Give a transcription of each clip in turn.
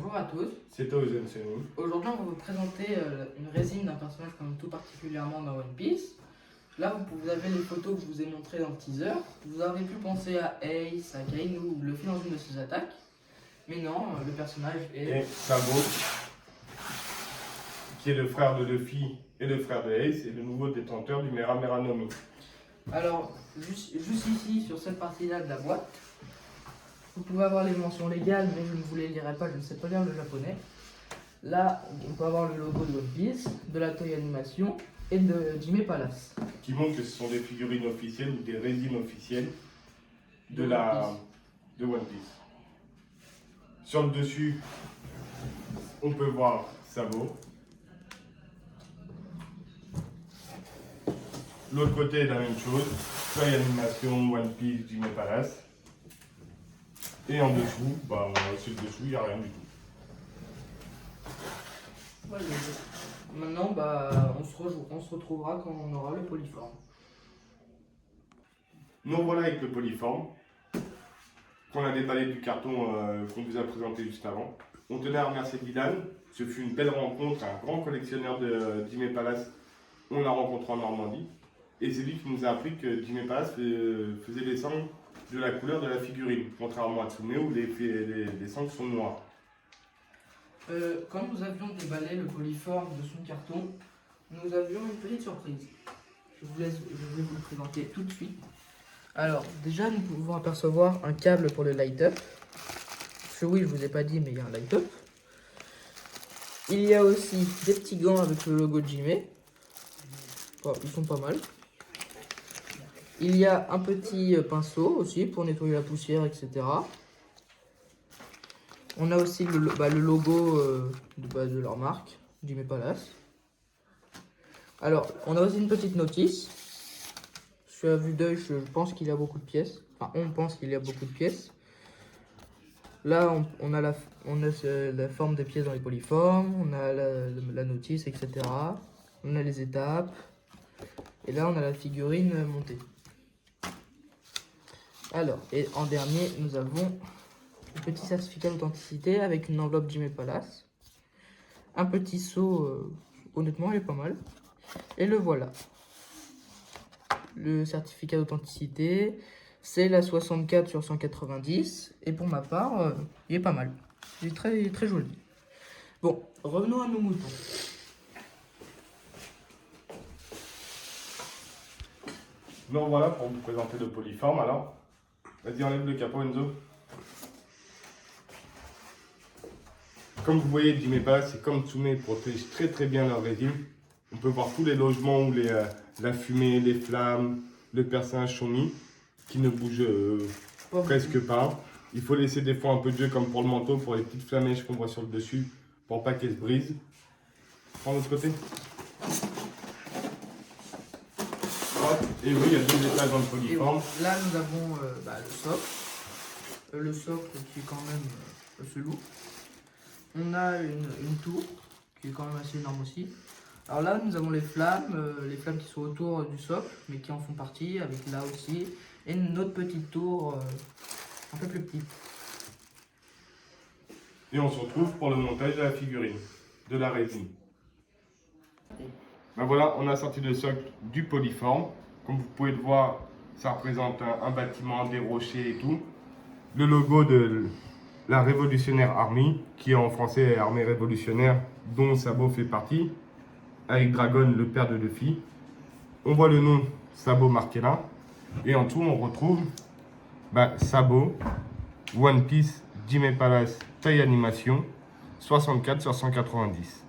Bonjour à tous. C'est Ozen Senu. Aujourd'hui, on va vous présenter une résine d'un personnage qu'on aime tout particulièrement dans One Piece. Là, vous avez les photos que je vous ai montrées dans le teaser. Vous avez pu penser à Ace, à Kainu ou Luffy dans une de ses attaques. Mais non, le personnage est... Et Sabo, qui est le frère de Luffy et le frère de Ace, et le nouveau détenteur du Mera Mera no Mi. Alors, juste ici, sur cette partie-là de la boîte, vous pouvez avoir les mentions légales, mais je ne vous les lirai pas, je ne sais pas lire le japonais. Là, on peut avoir le logo de One Piece, de la Toei Animation et de Jimé Palace. Qui montre que ce sont des figurines officielles ou des résines officielles de One Piece. Sur le dessus, on peut voir Sabo. L'autre côté est la même chose, Toei Animation, One Piece, Jimé Palace. Et en dessous, sur le dessous, il n'y a rien du tout. Voilà. Maintenant, on se retrouvera quand on aura le polyforme. Nous voilà avec le polyforme, qu'on a déballé du carton qu'on vous a présenté juste avant. On tenait à remercier Dylan, ce fut une belle rencontre, un grand collectionneur de Jimé Palace, on l'a rencontré en Normandie. Et c'est lui qui nous a appris que Jimé Palace faisait les sangles de la couleur de la figurine, contrairement à Tsume où les sangles sont noirs. Quand nous avions déballé le polyforme de son carton, nous avions une petite surprise. Je vais vous le présenter tout de suite. Alors, déjà, nous pouvons apercevoir un câble pour le light-up. Parce que oui, je vous ai pas dit, mais il y a un light-up. Il y a aussi des petits gants avec le logo de Jimé. Oh, ils sont pas mal. Il y a un petit pinceau aussi pour nettoyer la poussière, etc. On a aussi le logo de leur marque, Jimé Palace. Alors, on a aussi une petite notice. Sur la vue d'œil, je pense qu'il y a beaucoup de pièces. Enfin, on pense qu'il y a beaucoup de pièces. Là, on a la forme des pièces dans les polyformes, on a la notice, etc. On a les étapes. Et là, on a la figurine montée. Alors, et en dernier, nous avons un petit certificat d'authenticité avec une enveloppe Jimé Palace. Un petit seau, honnêtement, il est pas mal. Et le voilà. Le certificat d'authenticité, c'est la 64 sur 190. Et pour ma part, il est pas mal. Il est très, très joli. Bon, revenons à nos moutons. Nous voilà pour vous présenter le polyforme alors. Vas-y, enlève le capot Enzo. Comme vous voyez, Jimé Palace et comme Tsume protègent très très bien leur résine. On peut voir tous les logements où la fumée, les flammes, le personnage sont mis, qui ne bougent presque pas. Il faut laisser des fois un peu de jeu comme pour le manteau, pour les petites flamèches qu'on voit sur le dessus, pour pas qu'elles se brisent. Prends l'autre côté. Et oui, il y a deux étages dans le polyforme. Là, nous avons le socle. Le socle qui est quand même assez lourd. On a une tour qui est quand même assez énorme aussi. Alors là, nous avons les flammes qui sont autour du socle, mais qui en font partie, avec là aussi. Et une autre petite tour un peu plus petite. Et on se retrouve pour le montage de la figurine, de la résine. Ben voilà, on a sorti le socle du polyforme. Comme vous pouvez le voir, ça représente un bâtiment, des rochers et tout. Le logo de la Révolutionnaire Army, qui en français est Armée Révolutionnaire, dont Sabo fait partie, avec Dragon, le père de Luffy. On voit le nom Sabo marqué là. Et en dessous, on retrouve Sabo, One Piece, Jimé Palace, Toei Animation, 64 sur 190.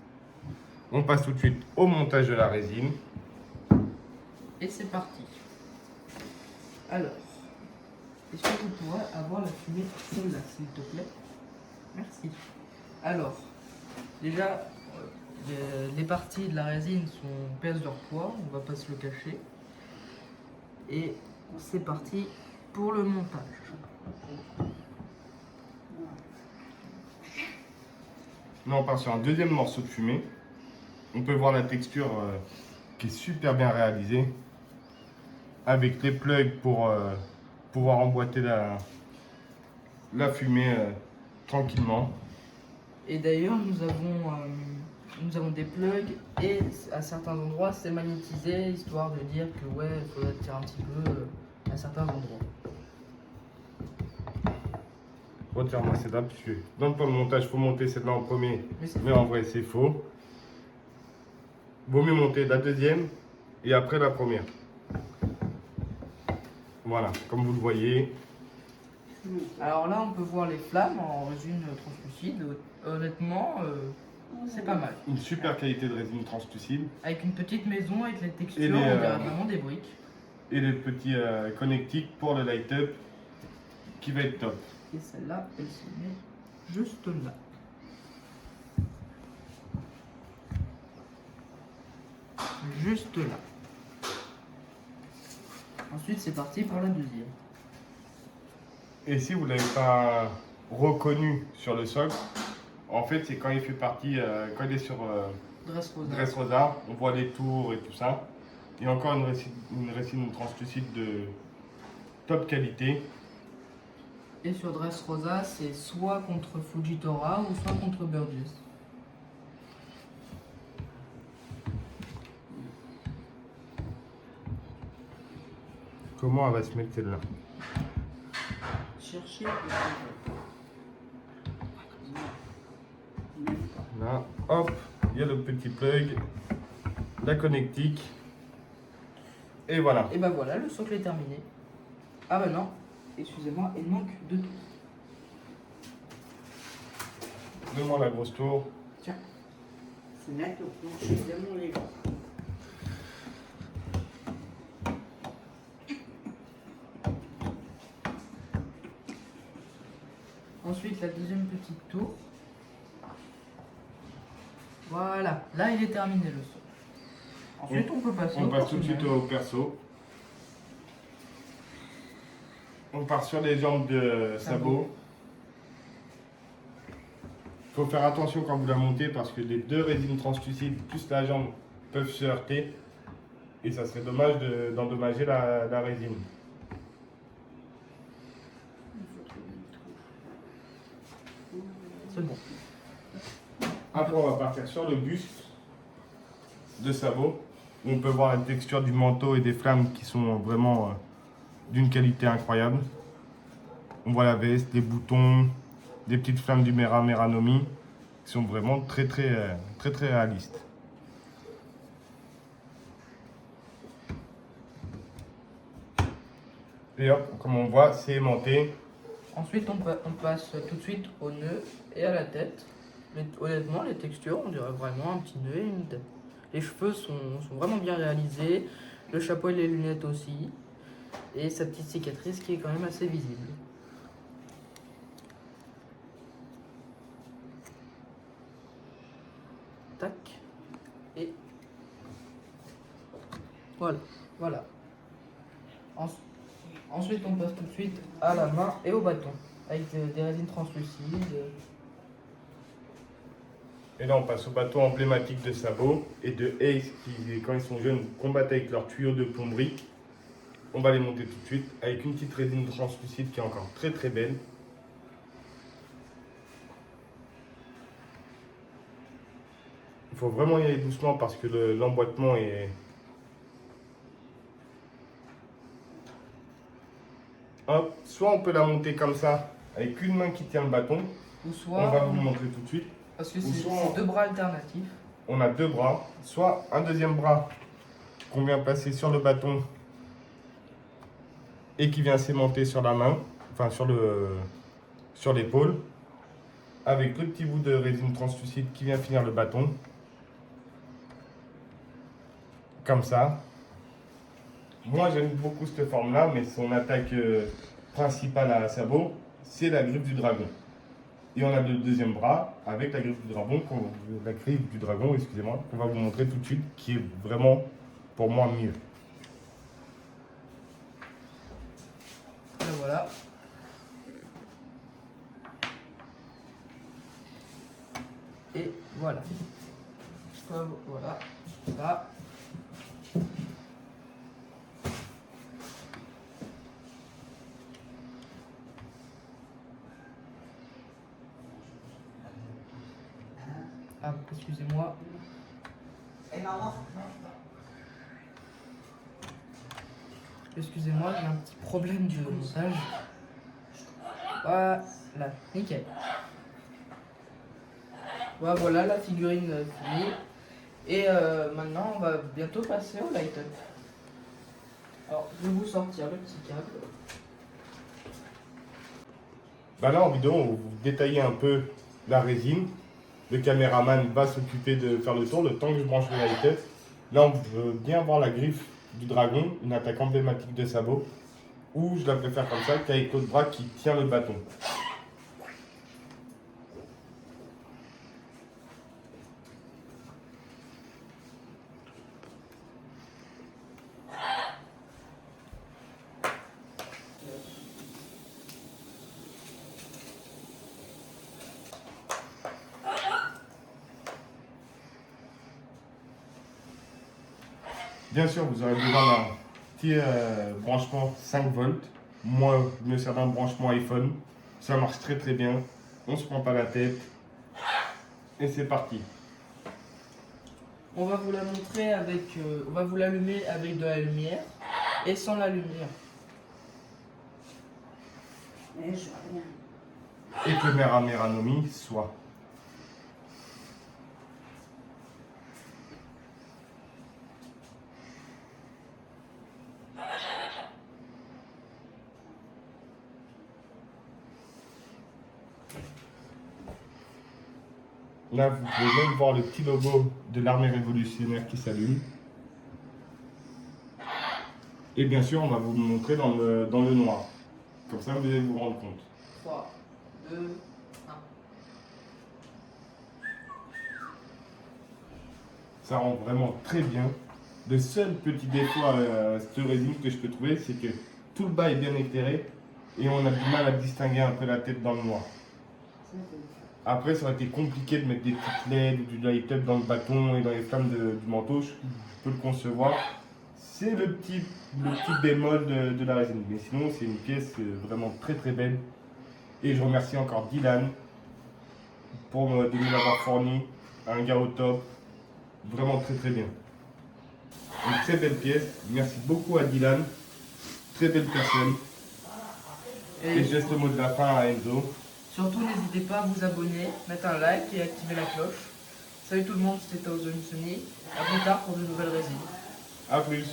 On passe tout de suite au montage de la résine. Et c'est parti. Alors, est-ce que vous pourrais avoir la fumée celle-là, s'il te plaît? Merci. Alors, déjà, les parties de la résine pèsent leur poids, on va pas se le cacher. Et c'est parti pour le montage. Là, on part sur un deuxième morceau de fumée. On peut voir la texture qui est super bien réalisée. Avec les plugs pour pouvoir emboîter la fumée tranquillement. Et d'ailleurs, nous avons des plugs et à certains endroits, c'est magnétisé, histoire de dire que ouais, il faudrait tirer un petit peu à certains endroits. Retire-moi celle-là, parce que dans le plan de montage, il faut monter celle-là en premier, Mais mais en vrai, c'est faux. Vaut mieux monter la deuxième et après la première. Voilà, comme vous le voyez. Alors là, on peut voir les flammes en résine translucide. Honnêtement, c'est pas mal. Une super qualité de résine translucide. Avec une petite maison, avec les textures, Et les, on dirait vraiment des briques. Et les petits connectiques pour le light-up qui va être top. Et celle-là, elle se met juste là. Juste là. Ensuite, c'est parti pour la deuxième. Et si vous ne l'avez pas reconnu sur le socle, en fait, c'est quand il fait partie, quand il est sur Dressrosa, on voit les tours et tout ça. Et encore une résine translucide de top qualité. Et sur Dressrosa, c'est soit contre Fujitora ou soit contre Burgess. Comment elle va se mettre celle-là? Cherchez. Là, hop, il y a le petit plug, la connectique. Et voilà. Et bah voilà, le socle est terminé. Ah bah non, excusez-moi, il manque deux tours. Donne-moi la grosse tour. Tiens. C'est mettre le plancher de mon lit. Ensuite, la deuxième petite tour. Voilà, là il est terminé le socle. Ensuite, on peut passer On au passe tout de suite personnel. au perso. On part sur les jambes de sabot. Il faut faire attention quand vous la montez parce que les deux résines translucides plus la jambe peuvent se heurter. Et ça serait dommage d'endommager la résine. C'est bon. Après, on va partir sur le buste de sabot. Où on peut voir la texture du manteau et des flammes qui sont vraiment d'une qualité incroyable. On voit la veste, les boutons, des petites flammes du Meranomi qui sont vraiment très réalistes. Et hop, comme on voit, c'est aimanté. Ensuite, on passe tout de suite au nœud et à la tête. Mais honnêtement, les textures, on dirait vraiment un petit nœud et une tête. Les cheveux sont vraiment bien réalisés, le chapeau et les lunettes aussi, et sa petite cicatrice qui est quand même assez visible. Tac. Et voilà. Ensuite, on passe tout de suite à la main et au bâton, avec des résines translucides. Et là, on passe au bâton emblématique de sabot et de Ace qui, quand ils sont jeunes, combattent avec leur tuyau de plomberie. On va les monter tout de suite avec une petite résine translucide qui est encore très belle. Il faut vraiment y aller doucement parce que l'emboîtement est... Hop, soit on peut la monter comme ça, avec une main qui tient le bâton. Ou soit, On va vous le montrer tout de suite. parce que ou c'est soit- deux bras alternatifs. On a deux bras, soit un deuxième bras qu'on vient placer sur le bâton et qui vient s'aimanter sur la main, enfin sur l'épaule, avec le petit bout de résine translucide qui vient finir le bâton, comme ça. Moi j'aime beaucoup cette forme là, mais son attaque principale à sabot, c'est la griffe du dragon. Et on a le deuxième bras avec la griffe du dragon, excusez-moi, qu'on va vous montrer tout de suite, qui est vraiment pour moi mieux. Et voilà. Et voilà. Voilà. Ça. Ah, excusez-moi. Excusez-moi, j'ai un petit problème de montage. Voilà, nickel. Voilà la figurine finie. Et maintenant, on va bientôt passer au light-up. Alors, je vais vous sortir le petit câble. Bah là, en vidéo, on va vous détailler un peu la résine. Le caméraman va s'occuper de faire le tour, le temps que je branche le light-up. Là, on veut bien voir la griffe du dragon, une attaque emblématique de sabot. Ou je la préfère comme ça, qu'avec l'autre bras qui tient le bâton. Bien sûr, vous aurez besoin d'un petit branchement 5 volts. Moi, je me sers d'un branchement iPhone. Ça marche très très bien. On se prend pas la tête. Et c'est parti. On va vous la montrer avec. On va vous l'allumer avec de la lumière et sans la lumière. Mais je vois rien. Et que Mera Meranomi soit. Là, vous pouvez même voir le petit logo de l'armée révolutionnaire qui s'allume. Et bien sûr, on va vous le montrer dans le noir. Comme ça, vous allez vous rendre compte. 3, 2, 1. Ça rend vraiment très bien. Le seul petit défaut à cette résine que je peux trouver, c'est que tout le bas est bien éclairé et on a du mal à distinguer un peu la tête dans le noir. Après, ça aurait été compliqué de mettre des petites LED ou du light-up dans le bâton et dans les flammes du manteau. Je peux le concevoir. C'est le petit bémol de la résine. Mais sinon, c'est une pièce vraiment très très belle. Et je remercie encore Dylan de nous l'avoir fourni. Un gars au top. Vraiment très très bien. Une très belle pièce. Merci beaucoup à Dylan. Très belle personne. Et je laisse le mot de la fin à Enzo. Surtout, n'hésitez pas à vous abonner, mettre un like et activer la cloche. Salut tout le monde, c'était Ozone Sony. A plus tard pour de nouvelles résines. A plus.